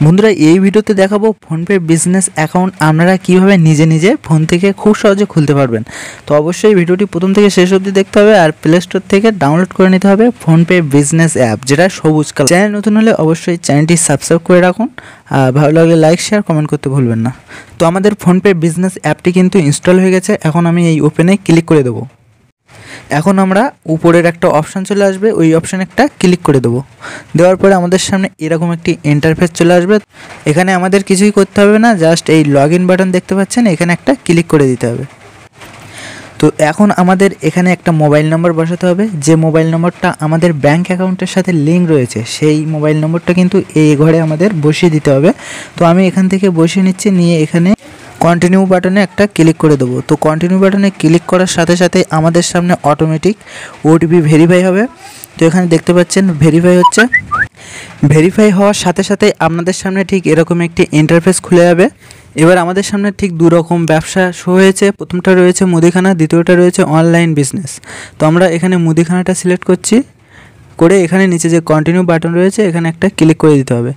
বন্ধুরা এই ভিডিওতে দেখাবো ফোনপে বিজনেস অ্যাকাউন্ট আপনারা কিভাবে নিজে নিজে ফোন থেকে খুব সহজে খুলতে পারবেন। তো অবশ্যই ভিডিওটি প্রথম থেকে শেষ অবধি দেখতে হবে আর প্লে স্টোর থেকে ডাউনলোড করে নিতে হবে ফোনপে বিজনেস অ্যাপ, যেটা সবুজ কালার। চ্যানেল নতুন হলে অবশ্যই চ্যানেলটি সাবস্ক্রাইব করে রাখুন আর ভালো লাগলে লাইক শেয়ার কমেন্ট করতে ভুলবেন না। তো আমাদের ফোনপে বিজনেস অ্যাপটি কিন্তু ইনস্টল হয়ে গেছে। এখন আমি এই ওপেনে ক্লিক করে দেবো। এখন আমরা উপরের একটা অপশান চলে আসবে, ওই অপশানে একটা ক্লিক করে দেবো। দেওয়ার পরে আমাদের সামনে এরকম একটি ইন্টারফেস চলে আসবে। এখানে আমাদের কিছুই করতে হবে না, জাস্ট এই লগ ইন বাটন দেখতে পাচ্ছেন, এখানে একটা ক্লিক করে দিতে হবে। তো এখন আমাদের এখানে একটা মোবাইল নম্বর বসাতে হবে। যে মোবাইল নম্বরটা আমাদের ব্যাঙ্ক অ্যাকাউন্টের সাথে লিঙ্ক রয়েছে সেই মোবাইল নম্বরটা কিন্তু এই ঘরে আমাদের বসিয়ে দিতে হবে। তো আমি এখান থেকে বসিয়ে নিচ্ছি, নিয়ে এখানে কন্টিনিউ বাটনে একটা ক্লিক করে দেবো। তো কন্টিনিউ বাটনে ক্লিক করার সাথে সাথে আমাদের সামনে অটোমেটিক ওটিপি ভেরিফাই হবে। তো এখানে দেখতে পাচ্ছেন ভেরিফাই হচ্ছে। ভেরিফাই হওয়ার সাথে সাথে আপনাদের সামনে ঠিক এরকম একটি ইন্টারফেস খুলে যাবে। এবার আমাদের সামনে ঠিক দু রকম ব্যবসা শো হয়েছে। প্রথমটা রয়েছে মুদিখানা, দ্বিতীয়টা রয়েছে অনলাইন বিজনেস। তো আমরা এখানে মুদিখানাটা সিলেক্ট করছি, করে এখানে নিচে যে কন্টিনিউ বাটন রয়েছে এখানে একটা ক্লিক করে দিতে হবে।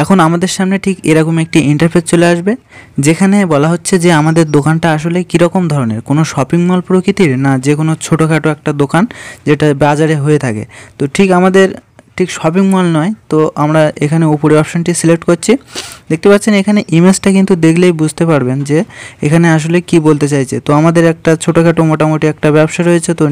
এখন আমাদের সামনে ঠিক এরকম একটি ইন্টারফেস চলে আসবে, যেখানে বলা হচ্ছে যে আমাদের দোকানটা আসলে কীরকম ধরনের, কোনো শপিং মল প্রকৃতির না যে কোনো ছোটোখাটো একটা দোকান যেটা বাজারে হয়ে থাকে। তো ঠিক আমাদের ঠিক শপিং মল নয়। তো আমরা এখানে উপরে অপশানটি সিলেক্ট করছি। দেখতে পাচ্ছেন এখানে ইমেজটা কিন্তু দেখলেই বুঝতে পারবেন যে এখানে আসলে কি বলতে চাইছে। তো আমাদের একটা ছোটোখাটো মোটামুটি একটা ব্যবসা রয়েছে। তো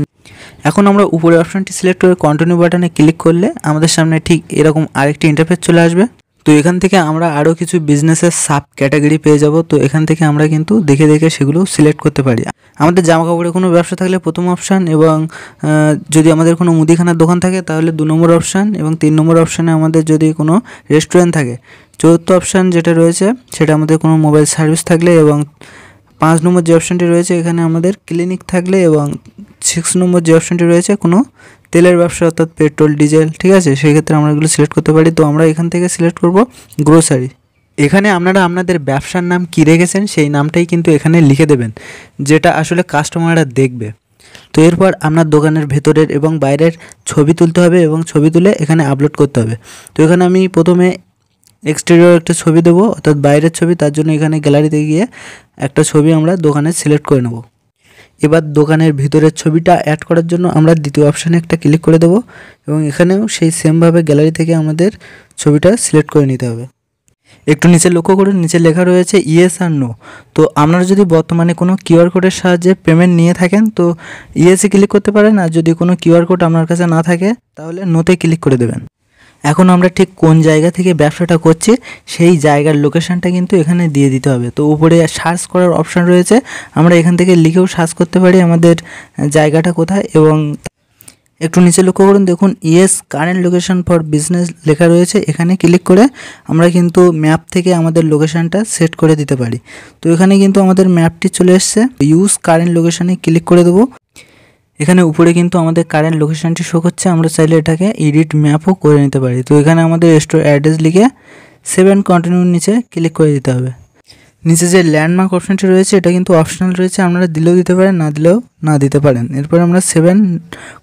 এখন আমরা উপরে অপশানটি সিলেক্ট করে কন্টিনিউ বাটনে ক্লিক করলে আমাদের সামনে ঠিক এরকম আরেকটি ইন্টারফেস চলে আসবে। তো এখান থেকে আমরা আরও কিছু বিজনেসের সাব ক্যাটাগরি পেয়ে যাব। তো এখান থেকে আমরা কিন্তু দেখে দেখে সেগুলো সিলেক্ট করতে পারি। আমাদের জামা কাপড়ের কোনো ব্যবসা থাকলে প্রথম অপশান, এবং যদি আমাদের কোনো মুদিখানার দোকান থাকে তাহলে 2 নম্বর অপশান, এবং 3 নম্বর অপশানে আমাদের যদি কোনো রেস্টুরেন্ট থাকে, 4th অপশান যেটা রয়েছে সেটা আমাদের কোনো মোবাইল সার্ভিস থাকলে, এবং 5 নম্বর যে অপশানটি রয়েছে এখানে আমাদের ক্লিনিক থাকলে, এবং 6 নম্বর যে অপশানটি রয়েছে কোনো তেলের ব্যবসা অর্থাৎ পেট্রোল ডিজেল, ঠিক আছে, সেই ক্ষেত্রে আমরা এগুলো সিলেক্ট করতে পারি। তো আমরা এখান থেকে সিলেক্ট করব গ্রোসারি। এখানে আপনারা আপনাদের ব্যবসার নাম কী রেখেছেন সেই নামটাই কিন্তু এখানে লিখে দেবেন, যেটা আসলে কাস্টমাররা দেখবে। তো এরপর আপনার দোকানের ভেতরের এবং বাইরের ছবি তুলতে হবে, এবং ছবি তুলে এখানে আপলোড করতে হবে। তো এখানে আমি প্রথমে এক্সটেরিয়র একটা ছবি দেবো, অর্থাৎ বাইরের ছবি। তার জন্য এখানে গ্যালারিতে গিয়ে একটা ছবি আমরা দোকানের সিলেক্ট করে নেব। এবার দোকানের ভিতরের ছবিটা অ্যাড করার জন্য আমরা দ্বিতীয় অপশানে একটা ক্লিক করে দেবো, এবং এখানেও সেই সেমভাবে গ্যালারি থেকে আমাদের ছবিটা সিলেক্ট করে নিতে হবে। একটু নিচে লক্ষ্য করুন, নিচে লেখা রয়েছে ইয়েস আর নো। তো আপনারা যদি বর্তমানে কোনো কিউআর কোডের সাহায্যে পেমেন্ট নিয়ে থাকেন তো ইয়েসে ক্লিক করতে পারেন, আর যদি কোনো কিউআর কোড আপনার কাছে না থাকে তাহলে নোতে ক্লিক করে দেবেন। এখন আমরা ঠিক কোন জায়গা থেকে ব্যবসাটা করছি সেই জায়গার লোকেশানটা কিন্তু এখানে দিয়ে দিতে হবে। তো উপরে সার্চ করার অপশান রয়েছে, আমরা এখান থেকে লিখেও সার্চ করতে পারি আমাদের জায়গাটা কোথায়। এবং একটু নিচে লক্ষ্য করুন, দেখুন yes current location for business লেখা রয়েছে। এখানে ক্লিক করে আমরা কিন্তু ম্যাপ থেকে আমাদের লোকেশানটা সেট করে দিতে পারি। তো এখানে কিন্তু আমাদের ম্যাপটি চলে এসছে। ইউজ কারেন্ট লোকেশানে ক্লিক করে দেবো। এখানে উপরে কিন্তু আমাদের কারেন্ট লোকেশানটি শো করছে। আমরা চাইলে এটাকে এডিট ম্যাপও করে নিতে পারি। তো এখানে আমাদের স্টোর অ্যাড্রেস লিখে 7 কন্টিনিউর নিচে ক্লিক করে দিতে হবে। নিচে যে ল্যান্ডমার্ক অপশানটি রয়েছে এটা কিন্তু অপশনাল রয়েছে, আপনারা দিলেও দিতে পারেন, না দিলেও না দিতে পারেন। এরপর আমরা 7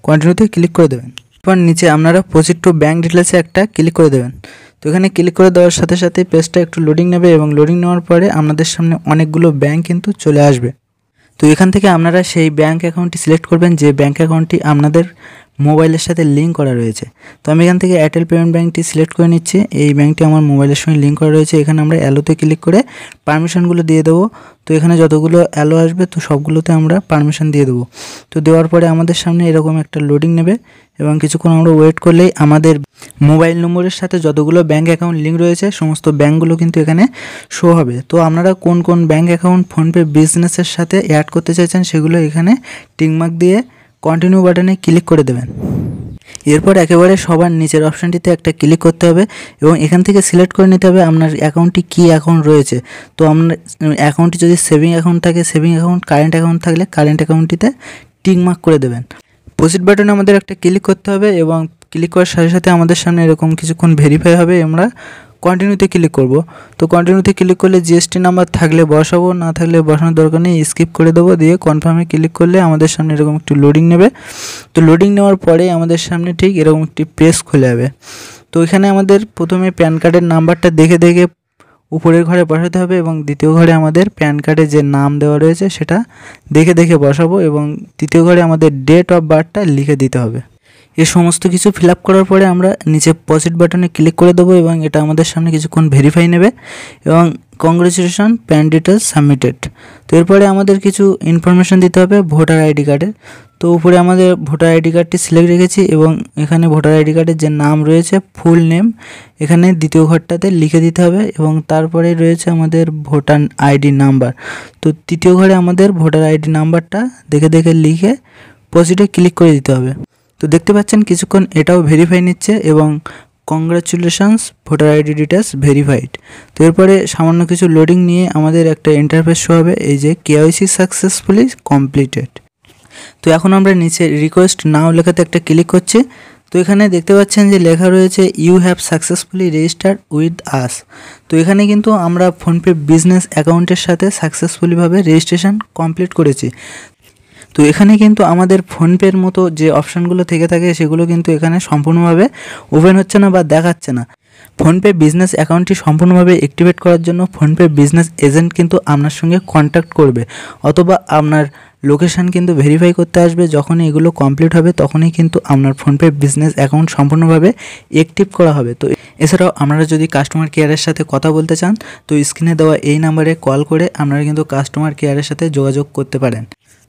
কন্টিনিউতে ক্লিক করে দেবেন। এরপর নিচে আপনারা প্রসিড টু ব্যাঙ্ক ডিটেলসে একটা ক্লিক করে দেবেন। তো এখানে ক্লিক করে দেওয়ার সাথে সাথে পেজটা একটু লোডিং নেবে, এবং লোডিং নেওয়ার পরে আপনাদের সামনে অনেকগুলো ব্যাঙ্ক কিন্তু চলে আসবে। তো এখান থেকে আপনারা সেই ব্যাঙ্ক অ্যাকাউন্টটি সিলেক্ট করবেন যে ব্যাঙ্ক অ্যাকাউন্টটি আপনাদের মোবাইলের সাথে লিঙ্ক করা রয়েছে। তো আমি এখান থেকে এয়ারটেল পেমেন্ট ব্যাঙ্কটি সিলেক্ট করে নিচ্ছি। এই ব্যাঙ্কটি আমার মোবাইলের সঙ্গে লিঙ্ক করা রয়েছে। এখানে আমরা অ্যালোতে ক্লিক করে পারমিশনগুলো দিয়ে দেবো। তো এখানে যতগুলো অ্যালো আসবে তো সবগুলোতে আমরা পারমিশন দিয়ে দেবো। তো দেওয়ার পরে আমাদের সামনে এরকম একটা লোডিং নেবে, এবং কিছুক্ষণ আমরা ওয়েট করলেই আমাদের মোবাইল নম্বরের সাথে যতগুলো ব্যাঙ্ক অ্যাকাউন্ট লিঙ্ক রয়েছে সমস্ত ব্যাঙ্কগুলো কিন্তু এখানে শো হবে। তো আপনারা কোন কোন ব্যাঙ্ক অ্যাকাউন্ট ফোনপে বিজনেসের সাথে অ্যাড করতে চাইছেন সেগুলো এখানে টিকমার্ক দিয়ে কন্টিনিউ বাটনে ক্লিক করে দেবেন। এরপর একেবারে সবার নিচের অপশানটিতে একটা ক্লিক করতে হবে, এবং এখান থেকে সিলেক্ট করে নিতে হবে আপনার অ্যাকাউন্টটি কী অ্যাকাউন্ট রয়েছে। তো আপনার অ্যাকাউন্টটি যদি সেভিং অ্যাকাউন্ট থাকে সেভিং অ্যাকাউন্ট, কারেন্ট অ্যাকাউন্ট থাকলে কারেন্ট অ্যাকাউন্টটিতে টিকমার্ক করে দেবেন। প্রসিড বাটনে আমাদের একটা ক্লিক করতে হবে, এবং ক্লিক করার সাথে সাথে আমাদের সামনে এরকম কিছুক্ষণ ভেরিফাই হবে। আমরা কন্টিনিউতে ক্লিক করব। তো কন্টিনিউতে ক্লিক করলে জিএসটি নাম্বার থাকলে বসাবো, না থাকলে বসানোর দরকার নেই, স্কিপ করে দেবো। দিয়ে কনফার্মে ক্লিক করলে আমাদের সামনে এরকম একটু লোডিং নেবে। তো লোডিং নেওয়ার পরে আমাদের সামনে ঠিক এরকম একটি পেজ খুলে যাবে। তো এখানে আমাদের প্রথমে প্যান কার্ডের নাম্বারটা দেখে দেখে উপরের ঘরে বসাতে হবে এবং দ্বিতীয় ঘরে আমাদের প্যান কার্ডে যে নাম দেওয়া রয়েছে সেটা দেখে দেখে বসাবো এবং তৃতীয় ঘরে আমাদের ডেট অফ বার্থটা লিখে দিতে হবে। এ সমস্ত কিছু ফিল আপ করার পরে আমরা নিচে প্রসিড বাটনে ক্লিক করে দেবো এবং এটা আমাদের সামনে কিছুক্ষণ ভেরিফাই নেবে এবং কংগ্রেচুলেশন প্যান ডিটেলস সাবমিটেড। তো এরপরে আমাদের কিছু ইনফরমেশান দিতে হবে ভোটার আইডি কার্ডের। তো উপরে আমাদের ভোটার আইডি কার্ডটি সিলেক্ট রেখেছি এবং এখানে ভোটার আইডি কার্ডের যে নাম রয়েছে ফুল নেম এখানে দ্বিতীয় ঘরটাতে লিখে দিতে হবে এবং তারপরে রয়েছে আমাদের ভোটার আইডি নাম্বার। তো তৃতীয় ঘরে আমাদের ভোটার আইডি নাম্বারটা দেখে দেখে লিখে প্রসিডে ক্লিক করে দিতে হবে। তো দেখতে পাচ্ছেন কিছুক্ষণ এটাও ভেরিফাই নিচ্ছে এবং congratulations voter ID details verified. তো এরপরে সামান্য কিছু লোডিং নিয়ে আমাদের একটা ইন্টারফেস শো হবে, এই যে কেওয়াইসি সাকসেসফুলি কমপ্লিটেড। তো এখন আমরা নিচে রিকোয়েস্ট নাও লেখাতে একটা ক্লিক করছি। তো এখানে দেখতে পাচ্ছেন যে লেখা রয়েছে you have successfully registered with us. তো এখানে কিন্তু আমরা ফোনপে বিজনেস অ্যাকাউন্টের সাথে সাকসেসফুলিভাবে রেজিস্ট্রেশন কমপ্লিট করেছি। তো এখানে কিন্তু আমাদের ফোনপের মতো যে অপশানগুলো থেকে থাকে সেগুলো কিন্তু এখানে সম্পূর্ণভাবে ওপেন হচ্ছে না বা দেখাচ্ছে না। ফোনপে বিজনেস অ্যাকাউন্টটি সম্পূর্ণভাবে অ্যাক্টিভেট করার জন্য ফোনপে বিজনেস এজেন্ট কিন্তু আপনার সঙ্গে কন্ট্যাক্ট করবে অথবা আপনার লোকেশান কিন্তু ভেরিফাই করতে আসবে। যখনই এগুলো কমপ্লিট হবে তখনই কিন্তু আপনার ফোনপে বিজনেস অ্যাকাউন্ট সম্পূর্ণভাবে অ্যাক্টিভ করা হবে। তো এছাড়াও আপনারা যদি কাস্টমার কেয়ারের সাথে কথা বলতে চান তো স্ক্রিনে দেওয়া এই নাম্বারে কল করে আপনারা কিন্তু কাস্টমার কেয়ারের সাথে যোগাযোগ করতে পারেন।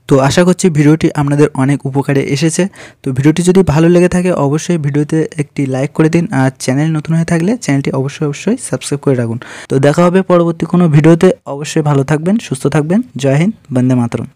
তো আশা করছি ভিডিওটি আপনাদের অনেক উপকারে এসেছে। তো ভিডিওটি যদি ভালো লেগে থাকে অবশ্যই ভিডিওতে একটি লাইক করে দিন আর চ্যানেল নতুন হয়ে থাকলে চ্যানেলটি অবশ্যই সাবস্ক্রাইব করে রাখুন। তো দেখা হবে পরবর্তী কোনো ভিডিওতে। অবশ্যই ভালো থাকবেন, সুস্থ থাকবেন। জয় হিন্দ, বন্দে মাতরম।